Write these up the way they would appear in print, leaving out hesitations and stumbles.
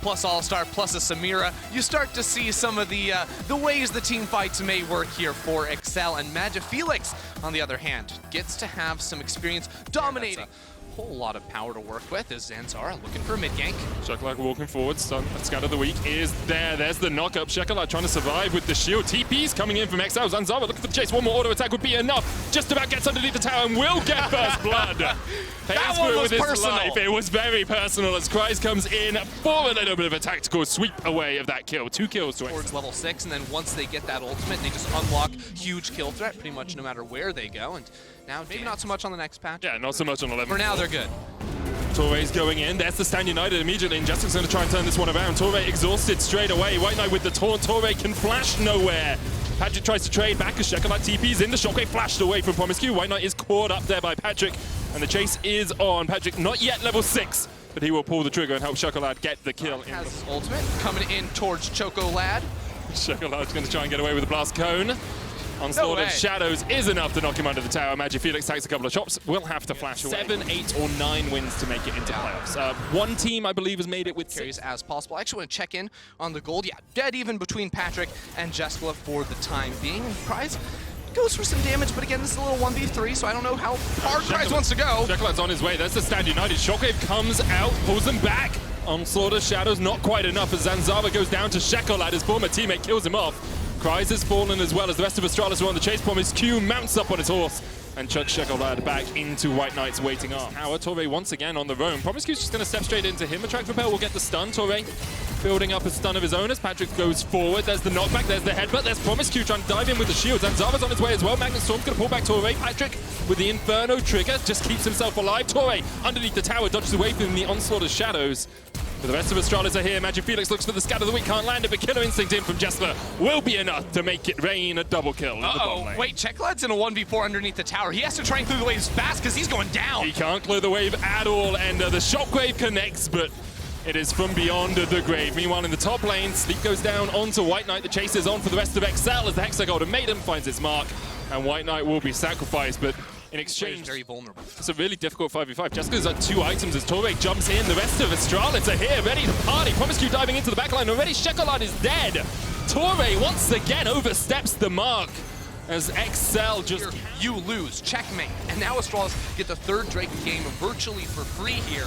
plus All-Star plus a Samira, you start to see some of the ways the team fights may work here for Excel. And Magic Felix, on the other hand, gets to have some experience dominating. Whole lot of power to work with as Zanzara looking for a mid gank. Shekelad walking forward, scout of the week is there. There's the knock-up. Shekelad trying to survive with the shield. TP's coming in from XL. Zanzara looking for the chase. One more auto attack would be enough. Just about gets underneath the tower and will get first blood. That one was personal. Life. It was very personal as Kryze comes in for a little bit of a tactical sweep away of that kill. 2 kills to towards level 6, and then once they get that ultimate, they just unlock huge kill threat pretty much no matter where they go. And now maybe not so much on the next patch. Yeah, not so much on 11. For now, they're good. Torre's going in. There's the stand united immediately, and Jessica's going to try and turn this one around. Torre exhausted straight away. White Knight with the taunt. Torre can flash nowhere. Patrick tries to trade back as Shekelad TP's in. The shockwave flashed away from Promiscu. White Knight is caught up there by Patrick, and the chase is on. Patrick not yet level 6, but he will pull the trigger and help Shekelad get the kill. Has his ultimate coming in towards Choco Lad. Shekalad's going to try and get away with the blast cone. Onslaught of Shadows is enough to knock him under the tower. Magic Felix takes a couple of chops. Will have to flash away. 7, 8, or 9 wins to make it into playoffs. One team, I believe, has made it with carries as possible. I actually want to check in on the gold. Yeah, dead even between Patrick and Jessica for the time being. And Kryze goes for some damage, but again, this is a little 1v3, so I don't know how hard Kryze wants to go. Shekelad's on his way. There's the stand united. Shockwave comes out, pulls them back. Onslaught of Shadows not quite enough as Zanzara goes down to Shekelad. His former teammate kills him off. Kryze has fallen as well as the rest of Astralis are on the chase. Promiscu mounts up on his horse and chucks Shekelad back into White Knight's waiting arm. Tower, Torre once again on the roam. Promiscu's just going to step straight into him. Attract Repel will get the stun. Torre building up a stun of his own as Patrick goes forward. There's the knockback, there's the headbutt, there's Promiscu trying to dive in with the shields. And Zara's on his way as well. Magnus Storm's going to pull back Torre. Patrick with the Inferno trigger just keeps himself alive. Torre underneath the tower dodges away from the onslaught of Shadows. But the rest of Astralis are here. Magic Felix looks for the scout of the week, can't land it, but Killer Instinct in from Jesper will be enough to make it rain a double kill. Wait, Shekelad's in a 1v4 underneath the tower. He has to try and clear the waves fast because he's going down. He can't clear the wave at all, and the shockwave connects, but it is from beyond the grave. Meanwhile, in the top lane, Sleep goes down onto White Knight. The chase is on for the rest of Excel as the Hexagolden Maiden finds its mark, and White Knight will be sacrificed, but in exchange, very vulnerable. It's a really difficult 5v5. Jessica's on 2 items as Torre jumps in. The rest of Astralis are here, ready to party. Promiscu diving into the backline already. Shekelad is dead. Torre once again oversteps the mark as Excel just... You lose, checkmate. And now Astralis get the 3rd Drake game virtually for free here.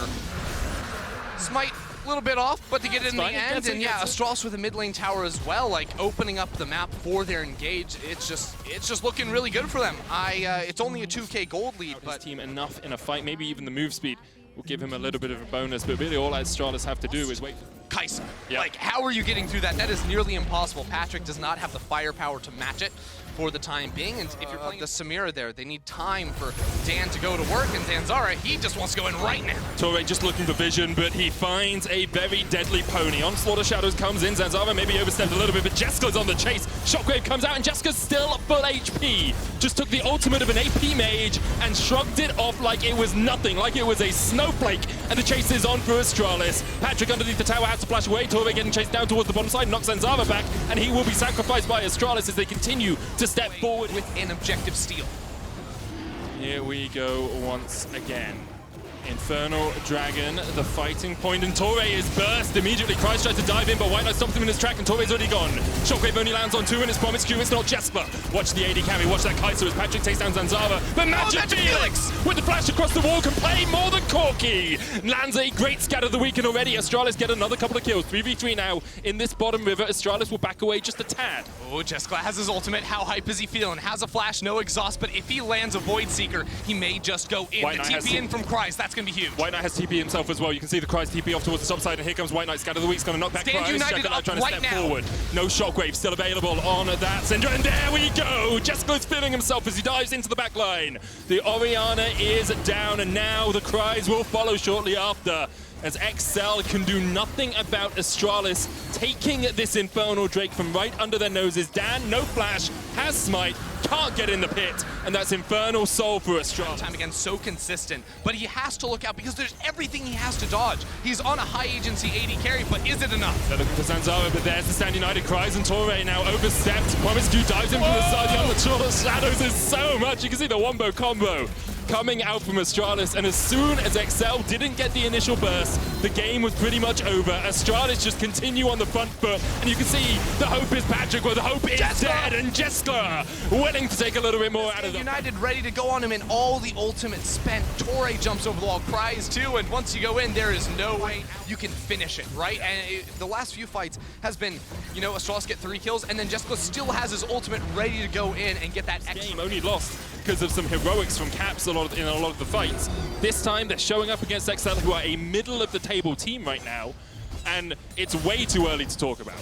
Smite a little bit off, but to get it in the end, and yeah, Astralis with a mid lane tower as well, like opening up the map for their engage. It's just looking really good for them. It's only a 2k gold lead, but his team enough in a fight, maybe even the move speed will give him a little bit of a bonus, but really all Astralis have to do is wait. Kai'Sa, like how are you getting through that? That is nearly impossible. Patrick does not have the firepower to match it for the time being, and if you're playing the Samira there, they need time for Dan to go to work, and Zanzara, he just wants to go in right now. Torre just looking for vision, but he finds a very deadly pony. Onslaught of Shadows comes in, Zanzara maybe overstepped a little bit, but Jessica's on the chase. Shockwave comes out, and Jessica's still full HP. Just took the ultimate of an AP mage and shrugged it off like it was nothing, like it was a snowflake, and the chase is on for Astralis. Patrick underneath the tower has to flash away. Torre getting chased down towards the bottom side, knocks Zanzara back, and he will be sacrificed by Astralis as they continue to step forward with an objective steal. Here we go once again. Infernal Dragon, the fighting point, and Torre is burst immediately. Kryze tries to dive in, but White Knight stops him in his track, and Torre's already gone. Shockwave only lands on 2, and it's Promiscu, it's not Jesper. Watch the AD carry, watch that Kai'Sa as Patrick takes down Zanzara. But Magic Felix, with the flash across the wall, can play more than Corky. Lands a great scat of the weekend already. Astralis get another couple of kills. 3v3 now in this bottom river. Astralis will back away just a tad. Oh, Jessica has his ultimate. How hype is he feeling? Has a flash, no exhaust, but if he lands a Void Seeker, he may just go in. The TP in from Kryze, that's going to be huge. White Knight has TP himself as well. You can see the Kryze TP off towards the top side, and here comes White Knight. Scout of the week's going to knock back Kryze. Shekelad trying to step forward. No shockwave still available on that Syndra, and there we go. Jessica's feeling himself as he dives into the back line. The Orianna is down, and now the Kryze will follow shortly after, as Excel can do nothing about Astralis taking this Infernal Drake from right under their noses. Dan, no flash, has smite, can't get in the pit, and that's Infernal Soul for Astralis. Time again, so consistent, but he has to look out because there's everything he has to dodge. He's on a high agency AD carry, but is it enough? They're looking for Zanzara, but there's the stand united. Kryze and Torre now overstepped. Promiscu dives in from the side. The Shadows is so much. You can see the wombo combo coming out from Astralis, and as soon as Excel didn't get the initial burst, the game was pretty much over. Astralis just continue on the front foot, and you can see the hope is Patrick, where the hope is dead, and Jessica willing to take a little bit more out of them. United ready to go on him, and all the ultimate spent. Torre jumps over the wall, cries too, and once you go in, there is no way you can finish it, right? And the last few fights has been, you know, Astralis get 3 kills, and then Jessica still has his ultimate ready to go in and get that extra. Game only lost because of some heroics from Caps in a lot of the fights. This time they're showing up against XL, who are a middle of the table team right now, and it's way too early to talk about.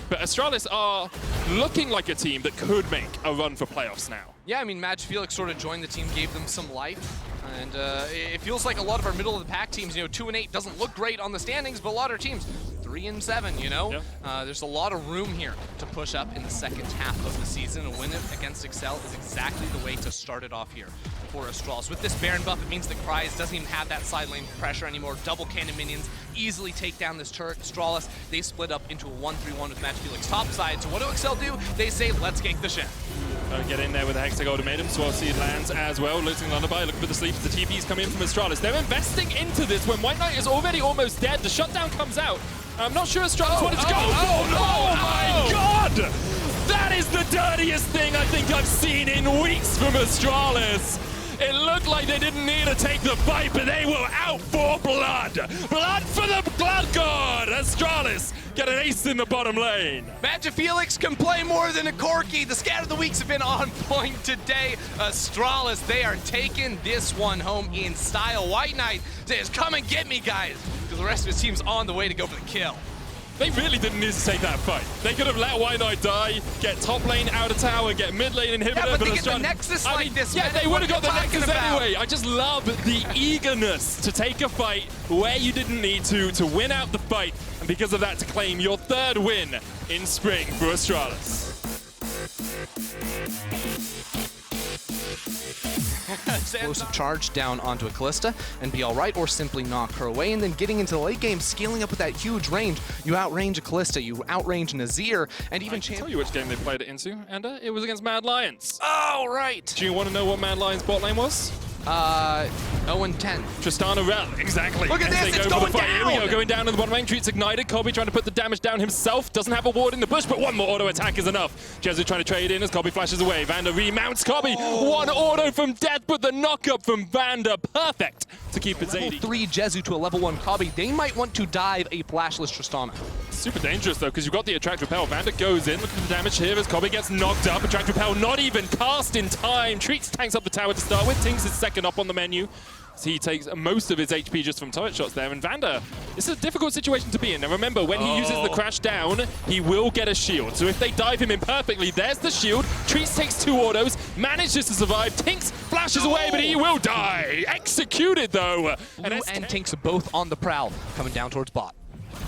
But Astralis are looking like a team that could make a run for playoffs now. Yeah, I mean, Madge Felix sort of joined the team, gave them some life. And it feels like a lot of our middle of the pack teams, you know, 2-8 doesn't look great on the standings, but a lot of our teams, 3-7, you know? Yeah. There's a lot of room here to push up in the second half of the season. A win against Excel is exactly the way to start it off here for Astralis. With this Baron buff, it means that Cries doesn't even have that side lane pressure anymore. Double cannon minions easily take down this turret. Astralis, they split up into a 1-3-1 with Madge Felix top side. So what do Excel do? They say, let's gank the ship. Get in there with a Hextech Ultimatum. Swell Seed lands as well. Looting Lullaby, looking for the sleeps. The TPs come in from Astralis. They're investing into this when White Knight is already almost dead. The shutdown comes out. I'm not sure Astralis wanted to go. Oh my God! That is the dirtiest thing I think I've seen in weeks from Astralis. It looked like they didn't need to take the fight, but they were out for blood. Blood for the blood god. Astralis get an ace in the bottom lane. Madge Felix can play more than a Corki. The scat of the weeks have been on point today. Astralis, they are taking this one home in style. White Knight says, come and get me, guys, because the rest of his team's on the way to go for the kill. They really didn't need to take that fight. They could have let White Knight die, get top lane out of tower, get mid lane inhibitor. Yeah, but they get the Nexus like this. Yeah, they would have got the Nexus anyway. I just love the eagerness to take a fight where you didn't need to win out the fight, and because of that to claim your 3rd win in spring for Astralis. Explosive charge down onto a Callista and be all right, or simply knock her away. And then getting into the late game, scaling up with that huge range. You outrange a Callista, you outrange Nazir, and even I can tell you which game they played it into, and it was against Mad Lions. Oh, right. Do you want to know what Mad Lions bot lane was? 0-10. Tristana Rel, exactly. Look at this, it's going down! Here we go, going down in the bottom lane. Treats ignited. Kobe trying to put the damage down himself. Doesn't have a ward in the bush, but one more auto attack is enough. Jezu trying to trade in as Kobe flashes away. Vander remounts Kobe. One auto from death, but the knock-up from Vander. Perfect to keep it 80. Level 3 Jezu to a level 1 Kobe. They might want to dive a flashless Tristana. Super dangerous, though, because you've got the Attract Repel. Vander goes in, looking for the damage here as Kobe gets knocked up. Attract Repel not even cast in time. Treats tanks up the tower to start with. Tinks is second up on the menu. So he takes most of his HP just from turret shots there. And Vander, this is a difficult situation to be in. Now remember, when he uses the crash down, he will get a shield. So if they dive him in perfectly, there's the shield. Treats takes 2 autos, manages to survive. Tinks flashes away, but he will die. Executed, though. Blue and Tinks both on the prowl, coming down towards bot.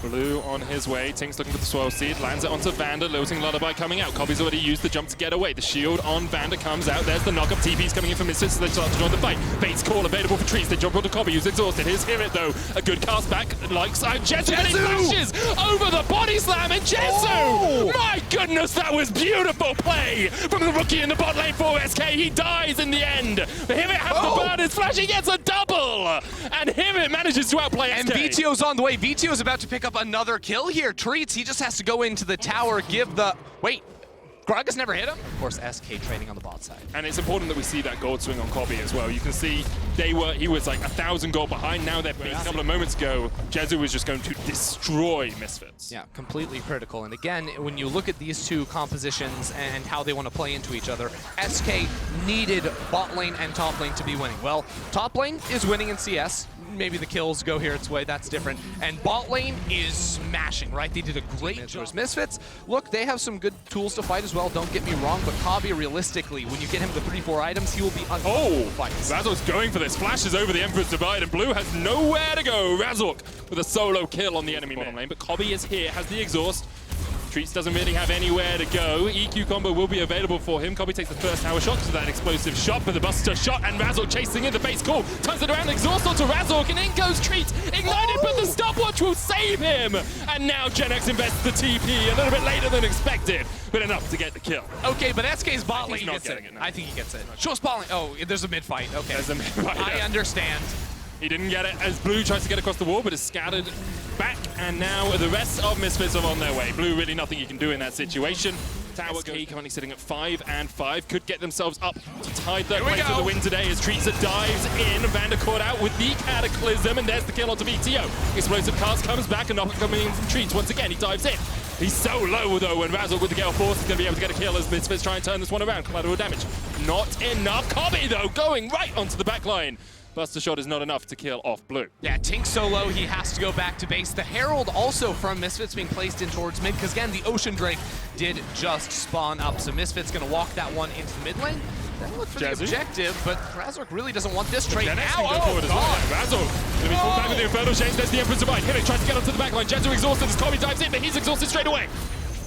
Blue on his way. Tinks looking for the Swirl Seed. Lands it onto Vander. Looting Lullaby coming out. Kobe's already used the jump to get away. The shield on Vander comes out. There's the knock-up. TP's coming in from Misfits, so they start to join the fight. Bait's call available for Trees. They jump onto Kobe, who's exhausted. Here's Hit though. A good cast back. Likes Jezu, but he flashes over the body slam. And Jezu! My goodness, that was beautiful play from the rookie in the bot lane for SK. He dies in the end. But Hivit has the burn. His flash. He gets a double. And Hivit manages to outplay SK. And VTO's on the way. VTO's about to pick up another kill here. Treats, he just has to go into the tower, give the... Wait, Gragas never hit him? Of course, SK trading on the bot side. And it's important that we see that gold swing on Kobe as well. You can see he was like 1,000 gold behind. Now they're big. A couple of moments ago, Jezu was just going to destroy Misfits. Yeah, completely critical. And again, when you look at these two compositions and how they want to play into each other, SK needed bot lane and top lane to be winning. Well, top lane is winning in CS. Maybe the kills go here its way, that's different. And bot lane is smashing, right? They did a great job. Misfits, look, they have some good tools to fight as well, don't get me wrong, but Kabi, realistically, when you get him the 3-4 items, he will be unstoppable fights. Razork's going for this, flashes over the Emperor's Divide, and Blue has nowhere to go. Razork with a solo kill on the enemy bottom lane, but Kobe is here, has the exhaust. Treats doesn't really have anywhere to go. EQ combo will be available for him. Kobe takes the first tower shot to that explosive shot, but the Buster shot and Razork chasing in the base call. Turns it around, exhaust onto Razork, and in goes Treats. Ignited, but the stopwatch will save him. And now GenX invests the TP a little bit later than expected, but enough to get the kill. Okay, but SK's bot lane not gets getting it. it, no. I think he gets it. Shows bot lane. Oh, there's a mid fight. Okay. There's a mid fight. I understand. He didn't get it as Blue tries to get across the wall, but is scattered back, and now the rest of Misfits are on their way. Blue, really nothing you can do in that situation. Tower SK currently sitting at 5 and 5, could get themselves up to tie third place for the win today as Treatsa dives in. Vander caught out with the Cataclysm, and there's the kill onto VTO. Explosive Cast comes back, and knock coming in from Treats. Once again, he dives in. He's so low though, and Razork with the Gale Force is going to be able to get a kill as Misfits try and turn this one around. Collateral damage. Not enough. Kobe though, going right onto the back line. Buster shot is not enough to kill off Blue. Yeah, Tink so low, he has to go back to base. The Herald also from Misfits being placed in towards mid, because again, the Ocean Drake did just spawn up. So Misfits gonna walk that one into the mid lane. Then look for the objective, but Razork really doesn't want this trade now. Oh, God. Razork gonna be pulled back with the Infernal Chains. There's the Emperor's Divide. Himmick tries to get onto the back line. Jetsu exhausted as Kobe dives in, but he's exhausted straight away.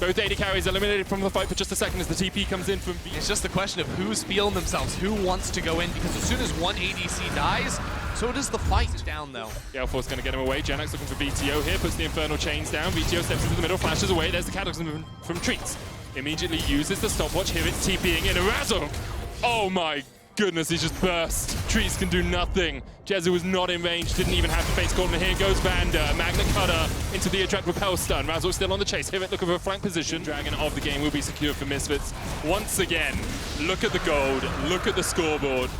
Both AD carries eliminated from the fight for just a second as the TP comes in from V. It's just a question of who's feeling themselves, who wants to go in, because as soon as one ADC dies, so does the fight down though. Gale Force gonna get him away. GenX looking for VTO here, puts the Infernal Chains down. VTO steps into the middle, flashes away. There's the Cataclysm from Treats. Immediately uses the stopwatch. Here it's TPing in a Razork. Oh my goodness, he's just burst. Treats can do nothing. Jezu was not in range, didn't even have the face call, and here goes Vander. Magna Cutter into the attract repel stun. Razork still on the chase. Hivit looking for a flank position. Dragon of the game will be secured for Misfits. Once again, look at the gold, look at the scoreboard.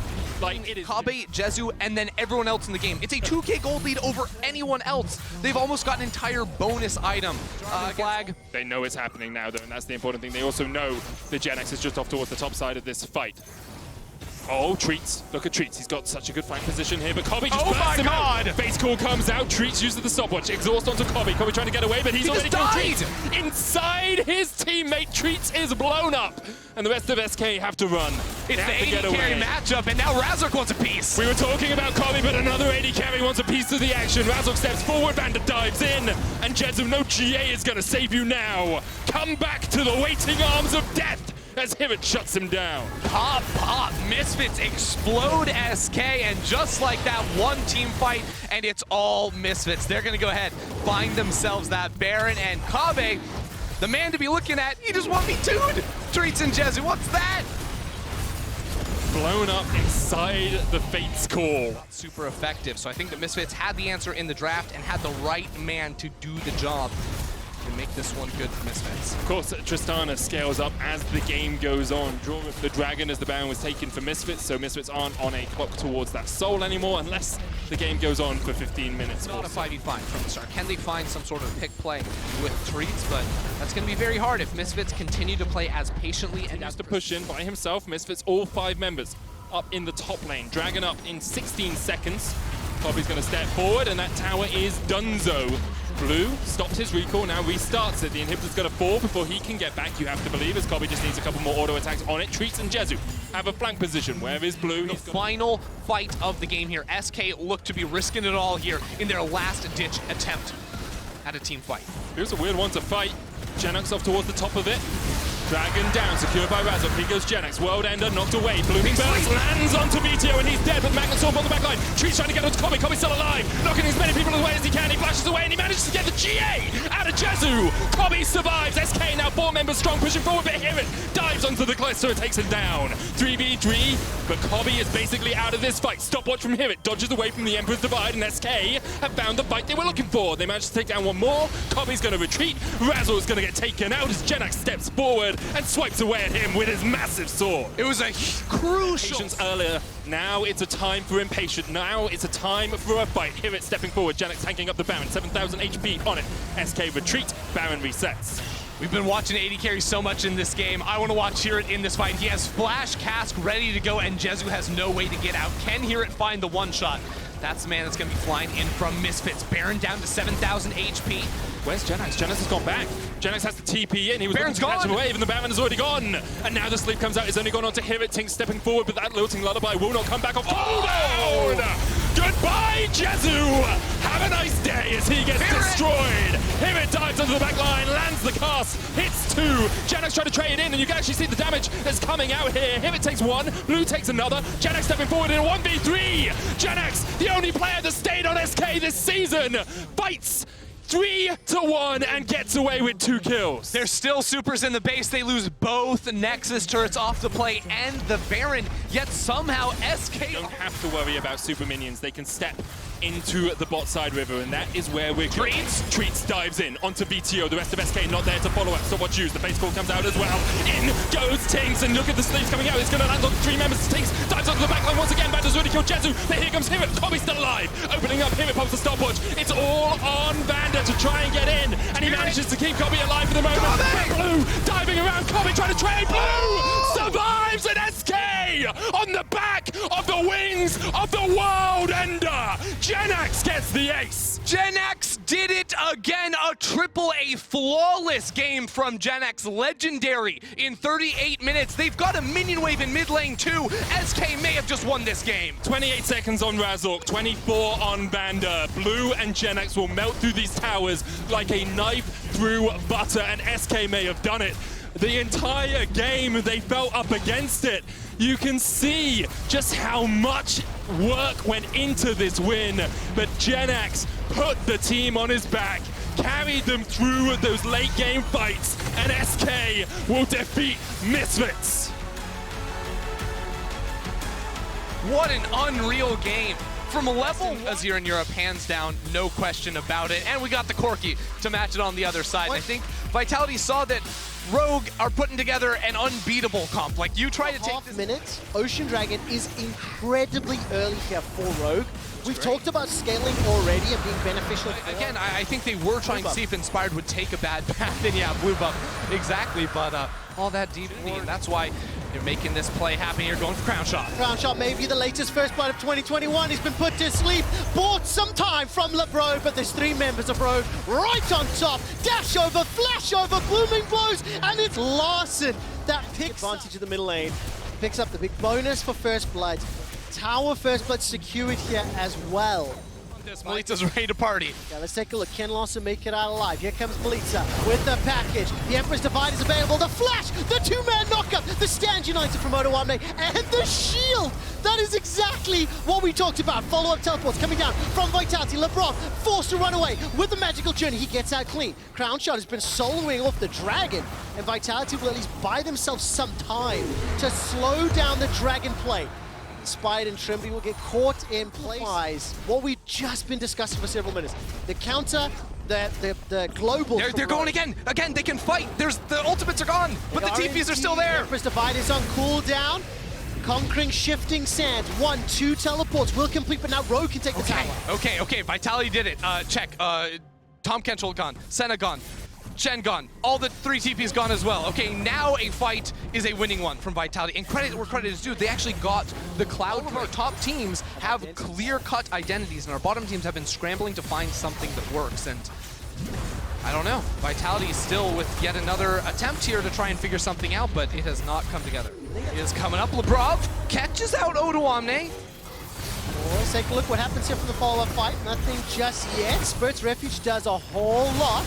Like, it is Kabe, Jezu, and then everyone else in the game. It's a 2K gold lead over anyone else. They've almost got an entire bonus item. Flag. They know it's happening now, though, and that's the important thing. They also know that GenX is just off towards the top side of this fight. Oh, Treats. Look at Treats. He's got such a good flank position here, but Kobe just bursts him out. Face call comes out. Treats uses the stopwatch. Exhaust onto Kobe. Kobe trying to get away, but he's already killed Treats. Inside his teammate, Treats is blown up. And the rest of SK have to run. It's the AD carry matchup, and now Razork wants a piece. We were talking about Kobe, but another AD carry wants a piece of the action. Razork steps forward, Vander dives in, and Jetsu, no GA is going to save you now. Come back to the waiting arms of death as Hivit shuts him down. Pop, pop, Misfits explode SK, and just like that, one team fight, and it's all Misfits. They're gonna go ahead, find themselves that Baron, and Kabe, the man to be looking at, he just want me tuned. Treats and Jezu, what's that? Blown up inside the Fate's Call. Super effective, so I think that Misfits had the answer in the draft and had the right man to do the job. To make this one good for Misfits. Of course, Tristana scales up as the game goes on. Draw the Dragon as the Baron was taken for Misfits, so Misfits aren't on a clock towards that soul anymore unless the game goes on for 15 minutes. Not a 5v5 from the start. Can they find some sort of pick play with Treats? But that's going to be very hard if Misfits continue to play as patiently and as to push in by himself. Misfits, all 5 members up in the top lane. Dragon up in 16 seconds. Kobe's going to step forward, and that tower is donezo. Blue stopped his recall, now restarts it. The inhibitor's going to fall before he can get back, you have to believe, as Kobe just needs a couple more auto attacks on it. Treats and Jezu have a flank position. Where is Blue? The final fight of the game here. SK look to be risking it all here in their last-ditch attempt at a team fight. Here's a weird one to fight. GenX off towards the top of it. Dragon down, secured by Razork. Here goes GenX. World Ender knocked away. Blooming Burst lands onto VTO, and he's dead, but Magnet Storm on the back line. Trees trying to get onto Kobe. Kobe's still alive. Knocking as many people away as he can. He flashes away, and he manages to get the GA out of Jezu. Kobe survives. SK now 4 members strong, pushing forward, but Hivit dives onto the cluster and takes him down. 3v3, but Kobe is basically out of this fight. Stopwatch from Hivit dodges away from the Emperor's Divide, and SK have found the fight they were looking for. They managed to take down one more. Kobe's going to retreat. Razor's going to get taken out as GenX steps forward and swipes away at him with his massive sword. It was a crucial Patience earlier. Now it's a time for impatient. Now it's a time for a fight. Hivit stepping forward. GenX tanking up the Baron. 7,000 HP on it. SK retreat. Baron resets. We've been watching AD carry so much in this game. I want to watch Hirit in this fight. He has Flash Cask ready to go, and Jezu has no way to get out. Can Hirit find the one shot? That's the man that's going to be flying in from Misfits. Baron down to 7,000 HP. Where's GenX? GenX has gone back. GenX has the TP in. He was Baron's looking to catch him gone. away, even the Baron is already gone. And now the sleep comes out. It's only gone on to Hivit. Tink stepping forward, but that lilting lullaby will not come back off. Oh, no! Goodbye, Jezu! Have a nice day as he gets destroyed. Hivit dives onto onto the back line, lands the cast, hits two. Genex trying to trade it in, and you can actually see the damage that's coming out here. Him it takes one, Blue takes another. Genex stepping forward in a 1v3. Genex, the only player that stayed on SK this season, fights 3-1 and gets away with 2 kills. There's still supers in the base. They lose both Nexus turrets off the play and the Baron, yet somehow SK don't have to worry about super minions. They can step into the bot side river, and that is where we're going. Treats dives in onto VTO. The rest of SK not there to follow up. So what use? The base call comes out as well. In goes Tinks, and look at the sleeves coming out. It's going to land on 3 members. Tinks dives onto the backline once again. Vanda's already killed Jezu. Then here comes Himit. Kobe's still alive. Opening up, Himit pops the stopwatch. It's all on Vanda to try and get in, and he manages to keep Kobe alive for the moment. Blue diving around, Kobe trying to trade. Blue survives, and SK on the back of the wings of the world ender. Genex gets the ace. Genex did it again. A triple A flawless game from Genex. Legendary in 38 minutes. They've got a minion wave in mid lane too. SK may have just won this game. 28 seconds on Razork, 24 on Vanda. Blue and Genex will melt through these towers like a knife through butter, and SK may have done it. The entire game, they felt up against it. You can see just how much work went into this win, but Genex put the team on his back, carried them through those late game fights, and SK will defeat Misfits. What an unreal game. From a level Azir in Europe, hands down, no question about it. And we got the Corki to match it on the other side. I think Vitality saw that Rogue are putting together an unbeatable comp. Like, you try to take this... minutes, Ocean Dragon is incredibly early here for Rogue. We've talked about scaling already and being beneficial. Again, I think they were trying to see if Inspired would take a bad path, and yeah, Blue Buff, exactly, but all that deep, and that's why they're making this play happen here, going for Crown Shot. Crown Shot may be the latest first blood of 2021. He's been put to sleep, bought some time from LeBro, but there's 3 members of Rogue right on top. Dash over, flash over, blooming blows, and it's Larson that picks advantage of the middle lane. Picks up the big bonus for first blood. Tower first blood secured here as well. Melita's ready to party. Yeah, let's take a look. Can Larson make it out alive? Here comes Melita with the package. The Emperor's Divide is available. The flash, the 2-man knockup, the stand united from Odoamne, and the shield. That is exactly what we talked about. Follow-up teleports coming down from Vitality. LeBron forced to run away with the magical journey. He gets out clean. Crown Shot has been soloing off the Dragon, and Vitality will at least buy themselves some time to slow down the Dragon play. Inspired and Trimby will get caught in place. What we've just been discussing for several minutes. The counter, the global... They're going again. Again, they can fight. The ultimates are gone, but the TPs are still there. Empress Divide is on cooldown. Conquering shifting sands. 1, 2 teleports will complete, but now Rogue can take the tower. Okay. Vitality did it. Check. Tom Kenchel gone. Senna gone. Shen gone. All the 3 TPs gone as well. Okay, now a fight is a winning one from Vitality. And credit where credit is due, they actually got the Cloud. All of our top teams have clear-cut identities, and our bottom teams have been scrambling to find something that works. And I don't know. Vitality is still with yet another attempt here to try and figure something out, but it has not come together. It is coming up. Lebrov catches out Odoamne. Well, let's take a look what happens here from the follow-up fight. Nothing just yet. Spurt's Refuge does a whole lot.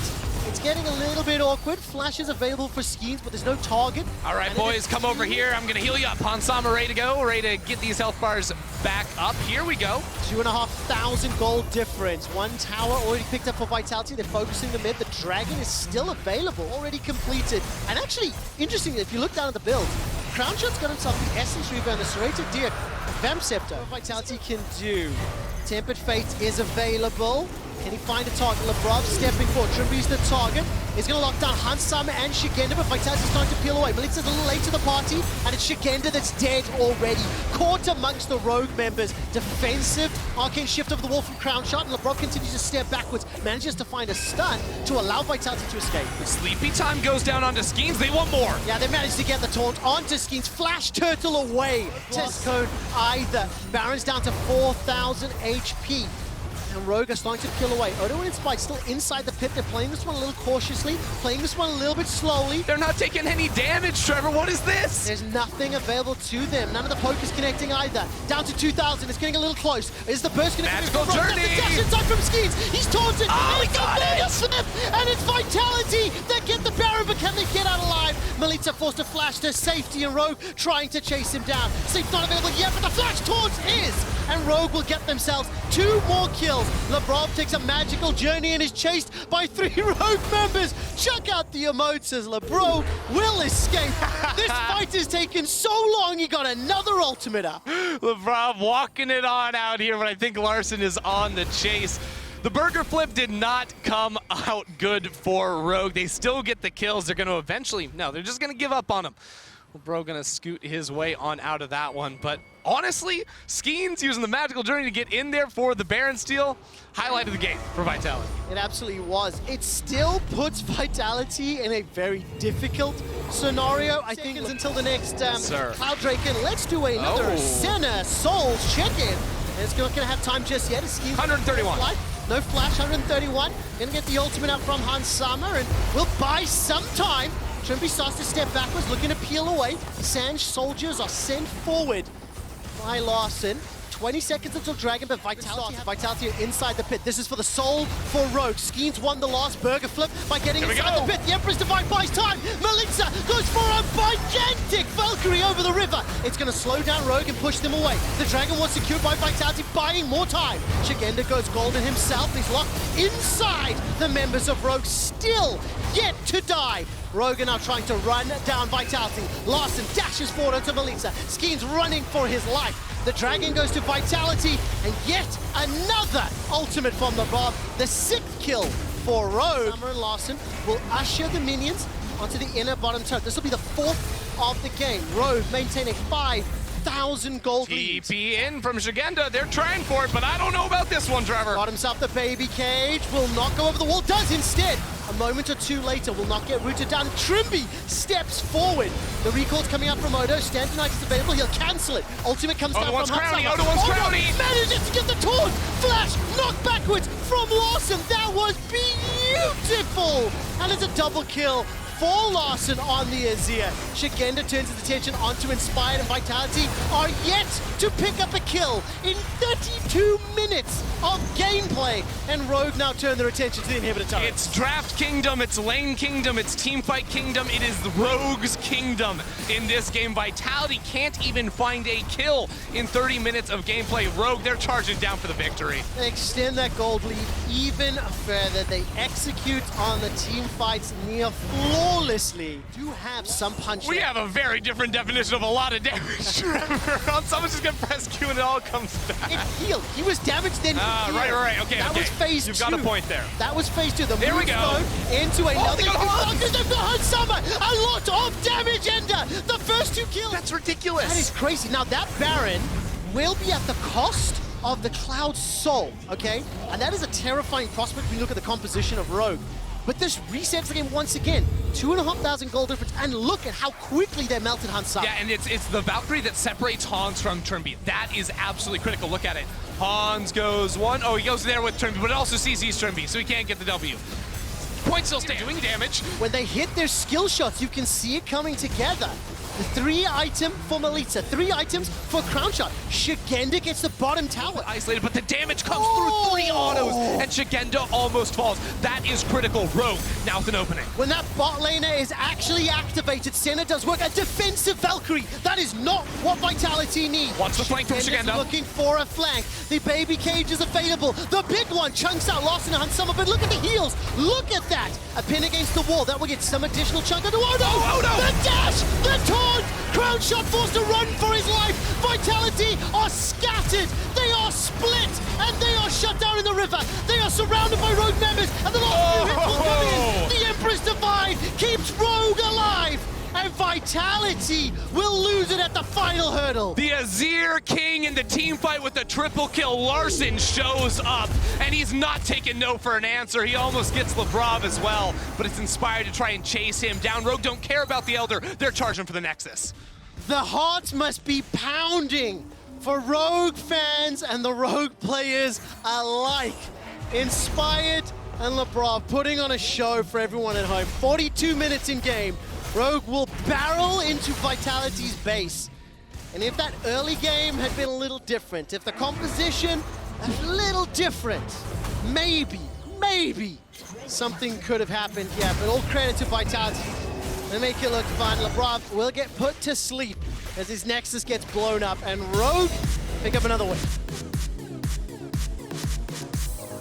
It's getting a little bit awkward. Flash is available for Skeens, but there's no target. All right, boys, come over here. I'm going to heal you up. Hansama ready to go, ready to get these health bars back up. Here we go. 2,500 gold difference. 1 tower already picked up for Vitality. They're focusing the mid. The Dragon is still available, already completed. And actually, interestingly, if you look down at the build, Crown Shot's got himself the Essence Reaver and the Serrated Deer Vamp Scepter. What Vitality can do. Tempered Fate is available. Can he find a target? Lebrov stepping forward. Trimby's the target. He's going to lock down Hansama and Shigenda, but Vitality's starting to peel away. Melita's a little late to the party, and it's Shigenda that's dead already. Caught amongst the Rogue members. Defensive arcane shift over the wall from Crown Shot, and Lebrov continues to stare backwards. Manages to find a stun to allow Vitality to escape. Sleepy time goes down onto Skeens. They want more. Yeah, they managed to get the taunt onto Skeens. Flash Turtle away. Test code either. Baron's down to 4,000 HP. And Rogue are starting to peel away. Odo and Spike still inside the pit. They're playing this one a little cautiously, playing this one a little bit slowly. They're not taking any damage, Trevor. What is this? There's nothing available to them. None of the poke is connecting either. Down to 2,000. It's getting a little close. Is the burst going to Magical journey? The dash inside from Skeens. He's taunted. Oh, he got it! And it's Vitality that get the Baron, but can they get out alive? Melita forced to flash to safety, and Rogue trying to chase him down. Sleep's not available yet, but the flash taunt is! And Rogue will get themselves 2 more kills. Labrov takes a magical journey and is chased by 3 Rogue members. Check out the emotes as Labrov will escape. This fight has taken so long, he got another ultimate up. Labrov walking it on out here, but I think Larson is on the chase. The burger flip did not come out good for Rogue. They still get the kills. They're going to eventually, no, they're just going to give up on him. Bro going to scoot his way on out of that one. But honestly, Skeens using the magical journey to get in there for the Baron steal, highlight of the game for Vitality. It absolutely was. It still puts Vitality in a very difficult scenario. I think it's until the next Cloud Drake, and let's do another Senna Souls check-in. And it's not going to have time just yet. Skeens 131. No flash, 131. Gonna get the ultimate out from Hans Summer, and we'll buy some time. Trimby starts to step backwards, looking to peel away. Sanj soldiers are sent forward by Larson. 20 seconds until Dragon, but Vitality are inside the pit. This is for the soul for Rogue. Skeens won the last burger flip by getting inside the pit. The Empress Divine buys time. Melitza goes for a gigantic Valkyrie over the river. It's going to slow down Rogue and push them away. The Dragon was secured by Vitality, buying more time. Shigenda goes golden himself. He's locked inside the members of Rogue, still yet to die. Rogue are now trying to run down Vitality. Larson dashes forward onto Melitza. Skeens running for his life. The Dragon goes to Vitality, and yet another ultimate from the Bob. The 6th kill for Rogue. Summer and Larson will usher the minions onto the inner bottom turret. This will be the 4th of the game. Rogue maintaining 5,000 gold lead. TP in from Shigenda. They're trying for it, but I don't know about this one, Trevor. Got himself the baby cage. Will not go over the wall. Does instead. A moment or two later, will not get rooted down. Trimby steps forward. The recall's coming out from Odo. Stand Knight is available. He'll cancel it. Ultimate comes down from Crowny. Odo wants Crowny. Manages to get the taunt. Flash knocked backwards from Larson. That was beautiful. And it's a double kill for Larson on the Azir. Shigenda turns his attention onto Inspired, and Vitality are yet to pick up a kill in 32 minutes of gameplay. And Rogue now turn their attention to the inhibitor turret. It's Draft Kingdom, it's Lane Kingdom, it's Teamfight Kingdom, it is the Rogue's Kingdom in this game. Vitality can't even find a kill in 30 minutes of gameplay. Rogue, they're charging down for the victory. They extend that gold lead even further. They execute on the team fights near flawlessly. Do have some punch. We have a very different definition of a lot of damage, Trevor. Someone's just gonna press Q and it all comes back. It healed. He was damaged, then right. Okay, that was phase 2. You've got a point there. That was phase 2. There we go. Into another. They've got Hans Summer. A lot of damage, Ender. The first 2 kills. That's ridiculous. That is crazy. Now that Baron will be at the cost of the Cloud Soul, okay? And that is a terrifying prospect when you look at the composition of Rogue. But this resets the game once again. 2,500 gold difference, and look at how quickly they melted Hans Summer. Yeah, and it's the Valkyrie that separates Hans from Trimby. That is absolutely critical. Look at it. Hans goes one. Oh, he goes there with Trimby, but it also CC's Trimby, so he can't get the W. Point still stay doing damage. When they hit their skill shots, you can see it coming together. The 3 item for Melitza, 3 items for Crown Shot. Shigenda gets the bottom tower. Isolated, but the damage comes through 3 autos, and Shigenda almost falls. That is critical. Rogue now with an opening. When that bot laner is actually activated, Senna does work. A defensive Valkyrie. That is not what Vitality need. What's the flank from Shigenda? Looking for a flank. The baby cage is available. The big one chunks out Larson and Summer, but look at the heals. Look at that. A pin against the wall. That will get some additional chunk of the Odo. Oh, no. The dash, the taunt. Crown Shot forced to run for his life. Vitality are scattered. They are split, and they are shut down in the river. They are surrounded by Rogue members, and the last few hits will come in. The Empress Divine keeps Rogue alive, and Vitality will lose it at the final hurdle. The Azir King in the team fight with the triple kill. Larson shows up, and he's not taking no for an answer. He almost gets Labrov as well, but it's Inspired to try and chase him down. Rogue don't care about the Elder. They're charging for the Nexus. The heart must be pounding for Rogue fans and the Rogue players alike. Inspired and Lebrov putting on a show for everyone at home. 42 minutes in game. Rogue will barrel into Vitality's base. And if that early game had been a little different, if the composition a little different, maybe something could have happened. Yeah, but all credit to Vitality. They make it look fun. Lebrov will get put to sleep as his Nexus gets blown up, and Rogue pick up another win.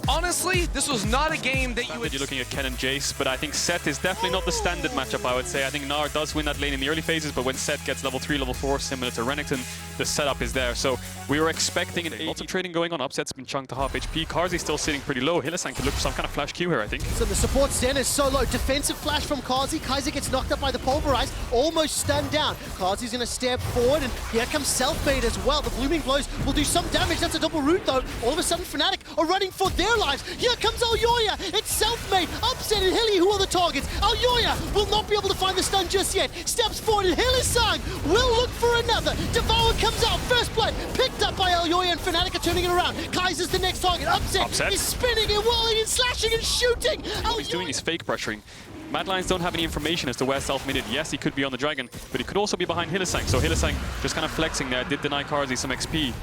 Honestly, this was not a game that you would... You're looking at Ken and Jace, but I think Sett is definitely not the standard matchup, I would say. I think Gnar does win that lane in the early phases, but when Sett gets level 3, level 4, similar to Renekton, the setup is there. So we were expecting lots of trading going on. Upset's been chunked to half HP. Karzi's still sitting pretty low. Hylissang could look for some kind of flash Q here, I think. So the support Zen is so low. Defensive flash from Kazi. Kaiser gets knocked up by the Pulverize, almost stunned down. Kazi's gonna step forward, and here comes Selfmade as well. The Blooming Blows will do some damage. That's a double root though. All of a sudden, Fnatic are running for their lives. Here comes Alyoya. It's Selfmade, Upset, and Hilly who are the targets. Alyoya will not be able to find the stun just yet. Steps forward, and Hylissang will look for another. Devour comes out. First blood picked up by Alyoya, and Fnatic are turning it around. Kaiser's the next target. Upset is spinning and walling and slashing and shooting. What he's doing is fake pressuring. Mad Lions don't have any information as to where Selfmade is. Yes, he could be on the Dragon, but he could also be behind Hylissang. So Hylissang just kind of flexing there, did deny Karzi some XP.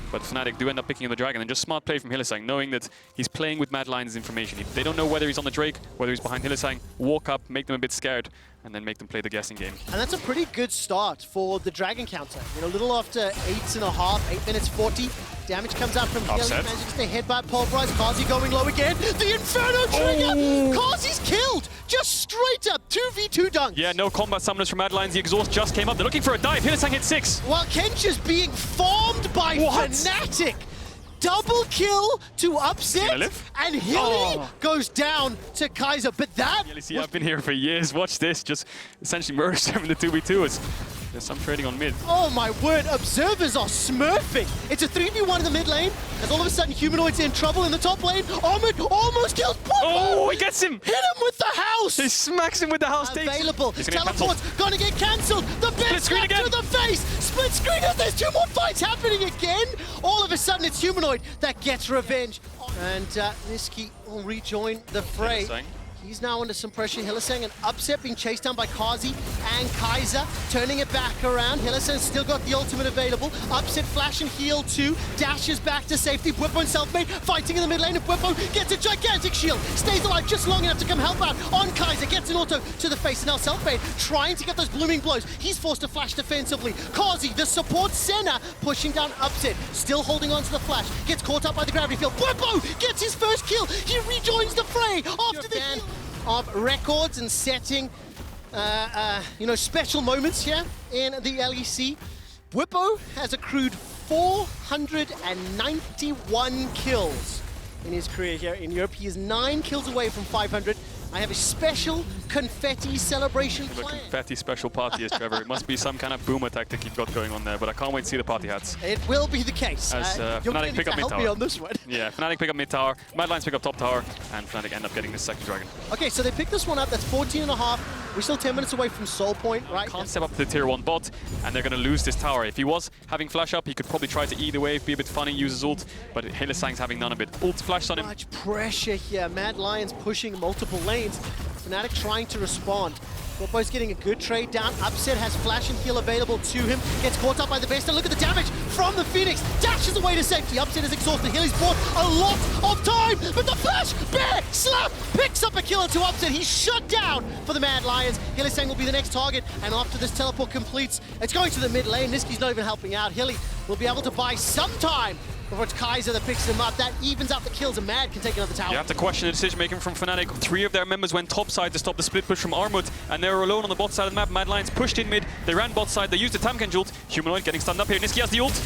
But Fnatic do end up picking up the Dragon, and just smart play from Hylissang, knowing that he's playing with Mad Lions' information. If they don't know whether he's on the Drake, whether he's behind Hylissang, walk up, make them a bit scared, and then make them play the guessing game. And that's a pretty good start for the Dragon counter. You know, a little after 8.5, 8 minutes 40. Damage comes out from Hilly, manages to headbutt Pulverize. Kazi going low again. The Inferno trigger! Kazi's killed! Just straight up 2v2 dunks. Yeah, no combat summoners from Mad Lions. The exhaust just came up. They're looking for a dive. Hylissang hit 6. While Kencha's being farmed by Fnatic. Double kill to Upset, and Hilly goes down to Kaiser. But that... LEC, I've been here for years. Watch this. Just essentially murders him in the 2v2. There's some trading on mid. Oh my word, observers are smurfing. It's a 3v1 in the mid lane, as all of a sudden Humanoid's in trouble in the top lane. Ahmed almost kills Purple. Oh, he gets him! Hit him with the house! He smacks him with the house. Available. Teleport's gonna get cancelled. The best screen to the face. Split screen as there's 2 more fights happening again. All of a sudden it's Humanoid that gets revenge. And Niski will rejoin the fray. He's now under some pressure. Hylissang and Upset being chased down by Kazi and Kaiser, turning it back around. Hylissang's still got the ultimate available. Upset flash and heal too. Dashes back to safety. Bwipo and Selfmade fighting in the mid lane, and Bwipo gets a gigantic shield. Stays alive just long enough to come help out on Kaiser. Gets an auto to the face, and now Selfmade trying to get those blooming blows. He's forced to flash defensively. Kazi, the support Senna, pushing down Upset. Still holding on to the flash. Gets caught up by the gravity field. Bwipo gets his first kill. He rejoins the fray after the kill of records and setting, you know, special moments here in the LEC. Bwipo has accrued 491 kills in his career here in Europe. He is 9 kills away from 500. I have a special confetti celebration plan. A confetti special party is Trevor. It must be some kind of boomer tactic you've got going on there, but I can't wait to see the party hats. It will be the case. As you're Fnatic pick up mid tower. Me on this one. Yeah, Fnatic pick up mid tower, Mad Lions pick up top tower, and Fnatic end up getting this second Dragon. Okay, so they pick this one up. That's 14.5. We're still 10 minutes away from Soul Point, right? Can't step up to the tier 1 bot, and they're going to lose this tower. If he was having flash up, he could probably try to either way, be a bit funny, use his ult, but Hylissang's having none of it. Ult flash on him. Much pressure here. Mad Lions pushing multiple lanes. Fnatic trying to respond. Bwipo's getting a good trade down. Upset has flash and heal available to him. Gets caught up by the best. And look at the damage from the Phoenix. Dashes away to safety. Upset is exhausted. Hilly's bought a lot of time. But the flash, bear, slap, picks up a killer to Upset. He's shut down for the Mad Lions. Hylissang will be the next target. And after this teleport completes, it's going to the mid lane. Niski's not even helping out. Hilly will be able to buy some time before it's Kaiser that picks him up. That evens out the kills, and Mad can take another tower. You have to question the decision-making from Fnatic. 3 of their members went top side to stop the split push from Armut, and they were alone on the bot side of the map. Mad Lions pushed in mid, they ran bot side, they used the Tamken ult. Humanoid getting stunned up here. Niski has the ult.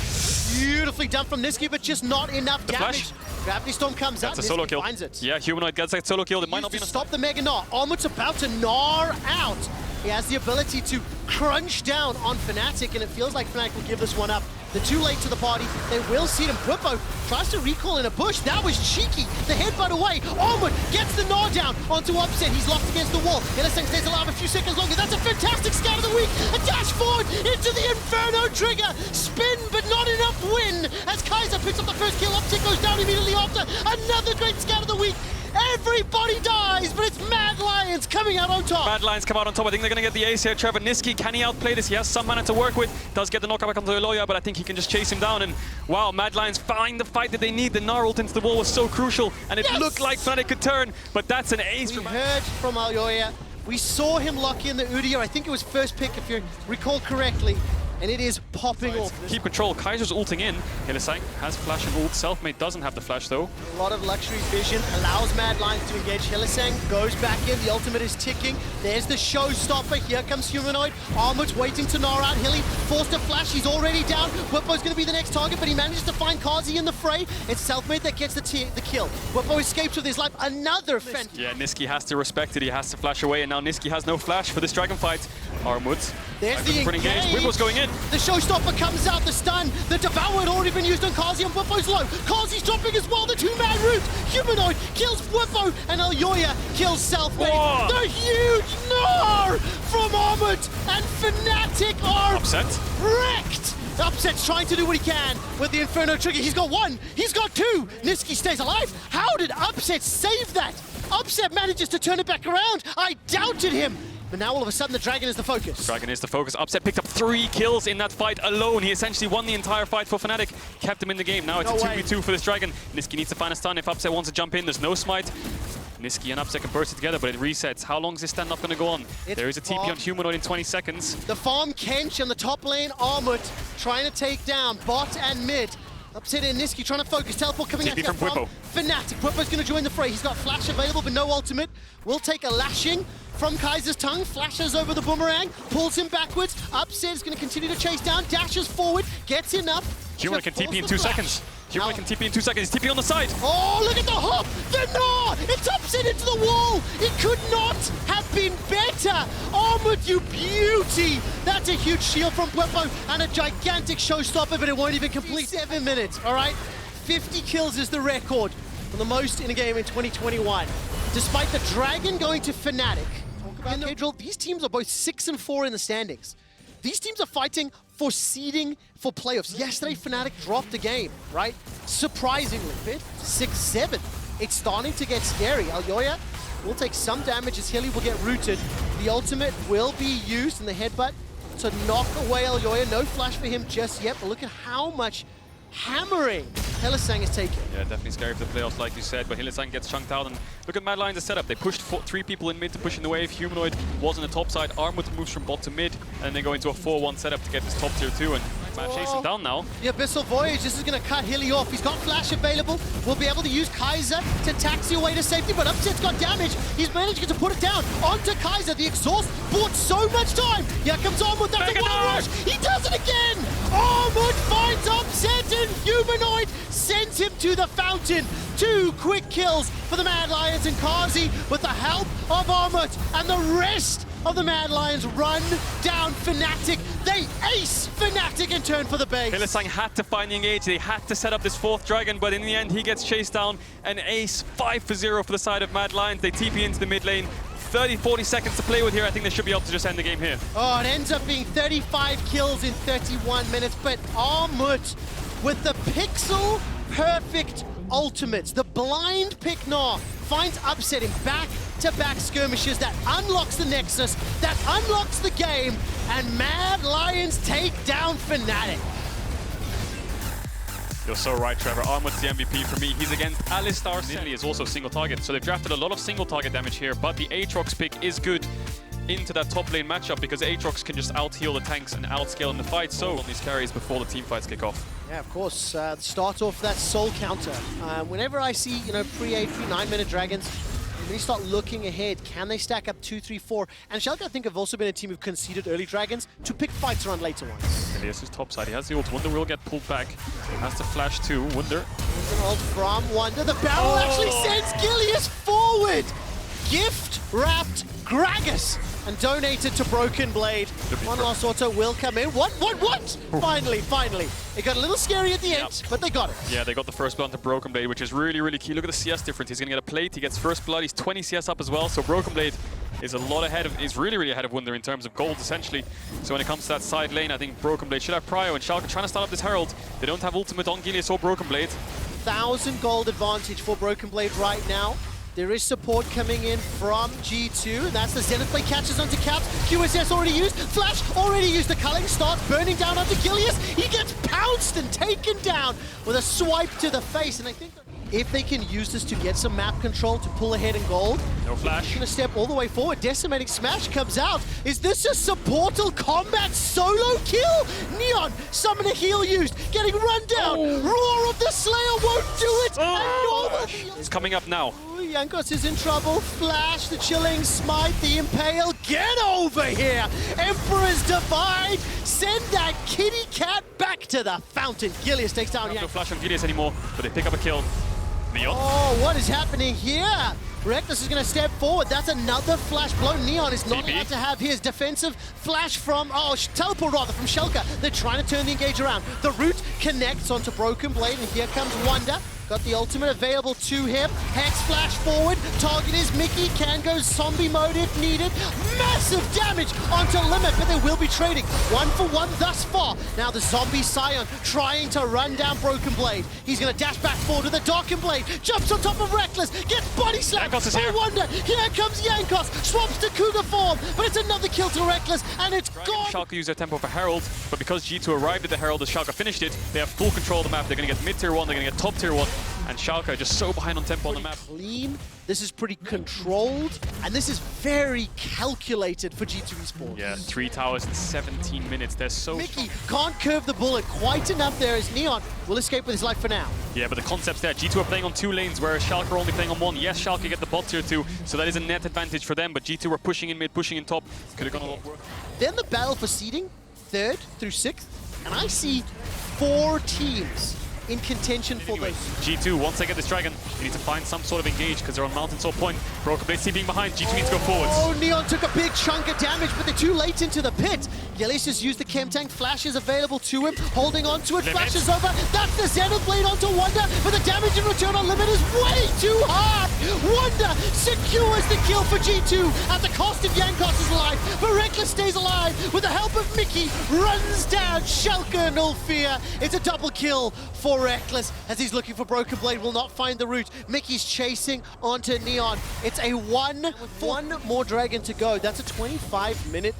Beautifully done from Niski, but just not enough damage. Flash. Gravity Storm comes out, That's a solo kill. Finds it. Yeah, Humanoid gets that solo kill. It might not be enough. Stop the Mega Gnar. Armut's about to gnar out. He has the ability to crunch down on Fnatic, and it feels like Fnatic will give this one up. They're too late to the party. They will see him. Whippo tries to recall in a bush. That was cheeky. The headbutt away. Armut gets the gnaw down onto Upset. He's locked against the wall. LSN stays alive a few seconds longer. That's a fantastic scout of the week. A dash forward into the Inferno trigger. Spin, but not enough win. As Kaiser picks up the first kill. Upset goes down immediately after. Another great scout of the week. Everybody dies, but it's Mad Lions coming out on top. Mad Lions come out on top. I think they're going to get the ace here. Trevor Niski, can he outplay this? He has some mana to work with. Does get the knockout back onto Aloya, but I think he can just chase him down. And wow, Mad Lions find the fight that they need. The Gnar ult into the wall was so crucial, and it looked like Fnatic could turn, but that's an ace. We heard from Aloya. We saw him lock in the Udyr. I think it was first pick, if you recall correctly. And it is popping off. Keep control. Kaiser's ulting in. Hylissang has flash and ult. Selfmade doesn't have the flash though. A lot of luxury vision allows Mad Lions to engage. Hylissang goes back in. The ultimate is ticking. There's the showstopper. Here comes Humanoid. Armut's waiting to gnaw out. Hilly forced a flash. He's already down. Whippo's going to be the next target, but he manages to find Kazi in the fray. It's Selfmade that gets the kill. Whippo escapes with his life. Another fence. Yeah, Niski has to respect it. He has to flash away, and now Niski has no flash for this dragon fight. Armut. There's the engage. Whippo's going in. The showstopper comes out, the stun. The devour had already been used on Kazi, and Whippo's low. Kazi's dropping as well. The two-man route. Humanoid kills Whippo, and Aloya kills Selfmade. The huge Gnar from Armut, and Fnatic are wrecked. Upset's trying to do what he can with the Inferno trigger. He's got one. He's got two. Niski stays alive. How did Upset save that? Upset manages to turn it back around. I doubted him. But now all of a sudden the Dragon is the focus. Dragon is the focus. Upset picked up 3 kills in that fight alone. He essentially won the entire fight for Fnatic. Kept him in the game. Now it's a 2v2 for this Dragon. Niski needs to find a stun if Upset wants to jump in. There's no smite. Niski and Upset can burst it together, but it resets. How long is this standoff going to go on? There is a TP on Humanoid in 20 seconds. The farm Kench on the top lane. Armut trying to take down bot and mid. Upset and Niski trying to focus. Teleport coming TP out from Whippo. Fnatic. Whippo's going to join the fray. He's got flash available, but no ultimate. Will take a lashing from Kaiser's tongue. Flashes over the boomerang. Pulls him backwards. Upset is going to continue to chase down. Dashes forward. Gets enough. Humanoid can TP in 2 seconds. Humanoid can TP in 2 seconds. He's TP on the side. Oh, look at the hop! The gnaw! It's Upset into the wall! It could not have been better! Armut, you beauty! That's a huge shield from Whippo and a gigantic showstopper, but it won't even complete 7 minutes, all right? 50 kills is the record for the most in a game in 2021. Despite the Dragon going to Fnatic, these teams are both 6 and 4 in the standings. These teams are fighting for seeding for playoffs. Yesterday, Fnatic dropped a game, right? Surprisingly, 5th, 6th, 7th. It's starting to get scary. Aloya will take some damage as Hilly will get rooted. The ultimate will be used in the headbutt to knock away Aloya. No flash for him just yet, but look at how much hammering Hylissang is taking. Yeah, definitely scary for the playoffs, like you said, but Hylissang gets chunked out, and look at Mad Lions' setup. They pushed 3 people in mid to push in the wave. Humanoid was on the top side. Armut moves from bot to mid, and then they go into a 4-1 setup to get this top tier 2, and man chase him down now. The Abyssal Voyage, this is going to cut Hilly off. He's got flash available. We'll be able to use Kaiser to taxi away to safety, but Upset's got damage. He's managed to put it down onto Kaiser. The exhaust bought so much time. Here comes Armut. That's a wild rush. He does it again. Armut finds Upset, and Humanoid sends him to the fountain. 2 quick kills for the Mad Lions, and Kazi, with the help of Armut and the rest of the Mad Lions, run down Fnatic. They ace Fnatic and turn for the base. Hylissang had to find the engage. They had to set up this 4th Dragon, but in the end, he gets chased down. An ace, 5-0 for the side of Mad Lions. They TP into the mid lane. 30-40 seconds to play with here. I think they should be able to just end the game here. Oh, it ends up being 35 kills in 31 minutes, but Armut with the pixel-perfect ultimates. The blind pick Gnar finds Upset in back-to-back skirmishes. That unlocks the Nexus, that unlocks the game, and Mad Lions take down Fnatic. You're so right, Trevor. Armut's the MVP for me. He's against Alistar. Italy is also single target, so they've drafted a lot of single target damage here, but the Aatrox pick is good into that top lane matchup because Aatrox can just out-heal the tanks and outscale in the fight, so on these carries before the team fights kick off. Yeah, of course. Start off that soul counter. Whenever I see, pre-8, pre-9-minute Dragons, when you start looking ahead, can they stack up 2, 3, 4? And Schalke, I think, have also been a team who've conceded early Dragons to pick fights around later ones. Elias is top side. He has the ult. Wunder will get pulled back. Has to flash too. Wunder. There's an ult from Wunder. The barrel actually sends Gilius forward. gift-wrapped Gragas and donated to Broken Blade. One last auto will come in. What? Finally. It got a little scary at the end, but they got it. Yeah, they got the first blood onto Broken Blade, which is really, really key. Look at the CS difference. He's going to get a plate. He gets first blood. He's 20 CS up as well. So Broken Blade is a lot ahead of, is really, really ahead of Wunder in terms of gold, essentially. So when it comes to that side lane, I think Broken Blade should have prio, and Schalke trying to start up this Herald. They don't have ultimate on Gilius or Broken Blade. 1,000 gold advantage for Broken Blade right now. There is support coming in from G2, and that's the Zenith Blade catches onto Caps. QSS already used, Flash already used. The culling starts burning down onto Gilius. He gets pounced and taken down with a swipe to the face, and I think if they can use this to get some map control to pull ahead in gold, no Flash. Gonna step all the way forward. Decimating Smash comes out. Is this a supportal combat solo kill? Neon, summon a heal used, getting run down. Roar of the Slayer won't do it. It's coming up now. Jankos is in trouble. Flash, the chilling smite, the impale. Get over here! Emperor's Divide. Send that kitty cat back to the fountain. Gilius takes down Jankos. No Flash on Gilius anymore, but they pick up a kill. Neon. Oh, what is happening here? Reckless is going to step forward. That's another flash blow. Neon is not allowed to have his defensive flash from, teleport rather, from Schalke. They're trying to turn the engage around. The root connects onto Broken Blade, and here comes Wunder. Got the ultimate available to him. Hex flash forward. Target is Mickey. Can go zombie mode if needed. Massive damage onto Limit, but they will be trading 1-for-1 thus far. Now the zombie Scion trying to run down Broken Blade. He's going to dash back forward with a Darkened Blade. Jumps on top of Reckless. Gets body slapped by Wunder. Here comes Jankos. Swaps to Cougar form, but it's another kill to Reckless, and it's gone. Schalke used their tempo for Herald, but because G2 arrived at the Herald as Schalke finished it, they have full control of the map. They're going to get mid-tier 1, they're going to get top tier 1. And Schalke just so behind on tempo on the map. Clean. This is pretty controlled, and this is very calculated for G2 Esports. Yeah, 3 towers in 17 minutes. They're so Mickey can't curve the bullet quite enough there as Neon will escape with his life for now. Yeah, but the concept's there. G2 are playing on 2 lanes, whereas Schalke are only playing on 1. Yes, Schalke get the bot tier 2, so that is a net advantage for them, but G2 were pushing in mid, pushing in top. Could have gone a lot worse. Then the battle for seeding, 3rd through 6th, and I see 4 teams in contention for those. G2, once they get this dragon, they need to find some sort of engage because they're on Mountain Sword point. Broken Blade being behind, G2 needs to go forwards. Oh, Neon took a big chunk of damage, but they're too late into the pit. Gilius has used the Chem Tank, Flash is available to him, holding on to it, Flash is over. That's the Zenith Blade onto Wunder, but the damage in return on Limit is way too hard. Wunder secures the kill for G2 at the cost of Jankos' life, but Reckless stays alive with the help of Mickey, runs down Schalke and Ulfia. It's a double kill for Reckless as he's looking for Broken Blade, will not find the route. Mickey's chasing onto Neon. It's a one more dragon to go. That's a 25-minute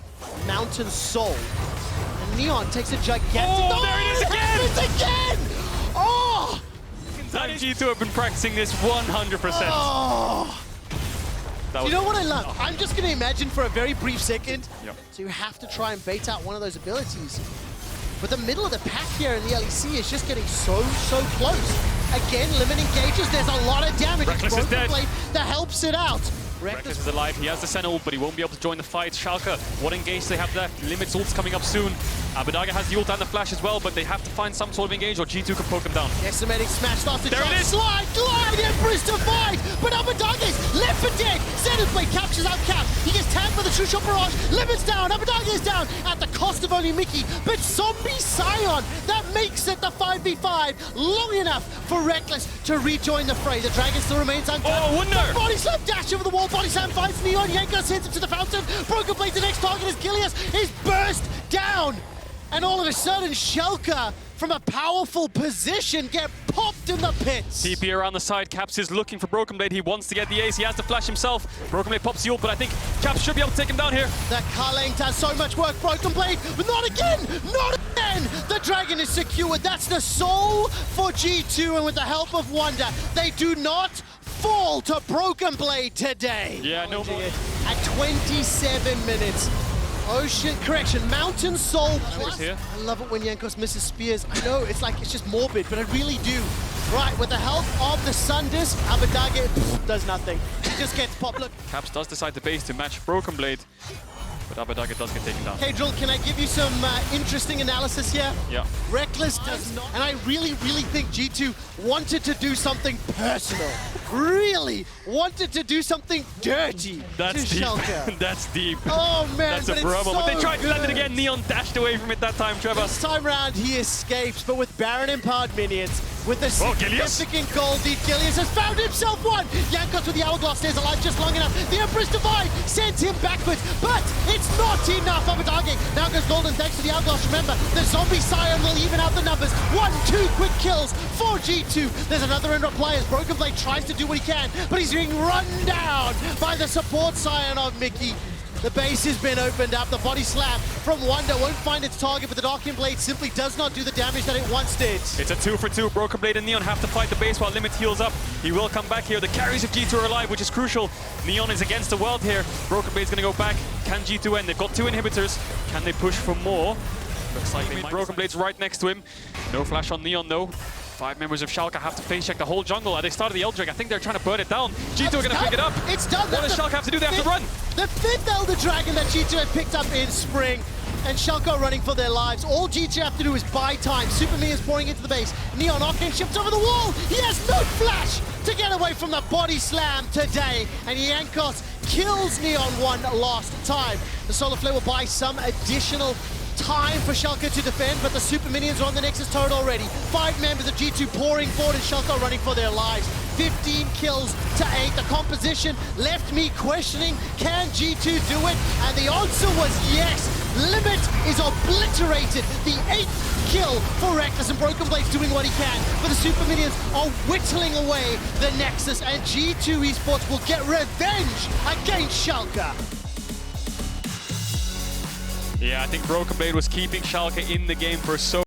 Mountain Soul. And Neon takes a gigantic... Oh, there it is again! It's again! Oh! G2 have been practicing this 100%. Oh! That You know what I love? I'm just going to imagine for a very brief second. Yep. So you have to try and bait out one of those abilities. But the middle of the pack here in the LEC is just getting so close. Again, Limit engages. There's a lot of damage. Reckless is dead. Blade that helps it out. Reckless is alive. He has the Sentinel, but he won't be able to join the fight. Schalke, what engage they have left? Limit's ult's coming up soon. Abbedagge has the ult and the flash as well, but they have to find some sort of engage or G2 can poke them down. Decimating Smash starts to There jump. it is. Slide, glide, Emperor's Divide, but Abbedagge's left for dead. Zenith Blade captures out Cap. He gets tagged by the True Shot Barrage. Limit's down, Abbedagge is down at the cost of only Mickey, but Zombie Scion, that makes it the 5v5 long enough for Reckless to rejoin the fray. The Dragon still remains untapped. Oh, Wunder! Body slam dash over the wall, body slam finds Neon. Jankos hits him to the fountain. Broken Blade, the next target is Gilius, is burst down. And all of a sudden, Schalke, from a powerful position, get popped in the pits. TP around the side. Caps is looking for Broken Blade. He wants to get the ace. He has to flash himself. Broken Blade pops the ult, but I think Caps should be able to take him down here. The culling does so much work. Broken Blade, but not again! Not again! The dragon is secured. That's the soul for G2, and with the help of Wunder, they do not fall to Broken Blade today. Yeah, no more. At 27 minutes. Mountain Soul plus. Here. I love it when Jankos misses spears. I know, it's just morbid, but I really do. Right, with the help of the Sun Disc, Abbedagge does nothing. He just gets popped. Look. Caps does decide to base to match Broken Blade. But Abadagger does get taken down. Hey, Drill, can I give you some interesting analysis here? Yeah. Reckless does not, and I really think G2 wanted to do something personal. Really wanted to do something dirty That's to deep. Schalke. That's deep. Oh man, That's a but bro it's moment. so They tried to land it good. again. Neon dashed away from it that time, Trevor. This time round, he escapes, but with Baron-empowered minions, with a Gilius. significant gold lead, Gilius has found himself one! Jankos with the hourglass stays alive just long enough. The Empress Divine sends him backwards, but it's not enough. Abadagger now goes golden thanks to the hourglass. Remember, the zombie Scion will even out the numbers. 1-2 quick kills for G2. There's another in reply as Broken Blade tries to do what he can, but he's being run down by the support Scion of Mickey. The base has been opened up. The body slam from Wonder won't find its target, but the Darkin Blade simply does not do the damage that it once did. It's a 2-for-2. Broken Blade and Neon have to fight the base while Limit heals up. He will come back here. The carries of G2 are alive, which is crucial. Neon is against the world here. Broken Blade's gonna go back. Can G2 end? They've got 2 inhibitors. Can they push for more? Looks like they might. Broken Blade's right next to him. No flash on Neon though. 5 members of Schalke have to face check the whole jungle. They started the Eldrake. I think they're trying to burn it down. G2 are going to pick it up. It's done. What does Schalke have to do? They have to run. The 5th Elder Dragon that G2 had picked up in spring, and Schalke are running for their lives. All G2 have to do is buy time. Super Minions pouring into the base. Neon Octane ships over the wall. He has no flash to get away from the body slam today. And Jankos kills Neon one last time. The Solar Flare will buy some additional time for Schalke to defend, but the Super Minions are on the Nexus turret already. 5 members of G2 pouring forward and Schalke are running for their lives. 15 kills to 8. The composition left me questioning, can G2 do it? And the answer was yes. Limit is obliterated. The 8th kill for Reckless, and Broken Blade's doing what he can. But the Super Minions are whittling away the Nexus, and G2 Esports will get revenge against Schalke. Yeah, I think Broken Blade was keeping Schalke in the game for so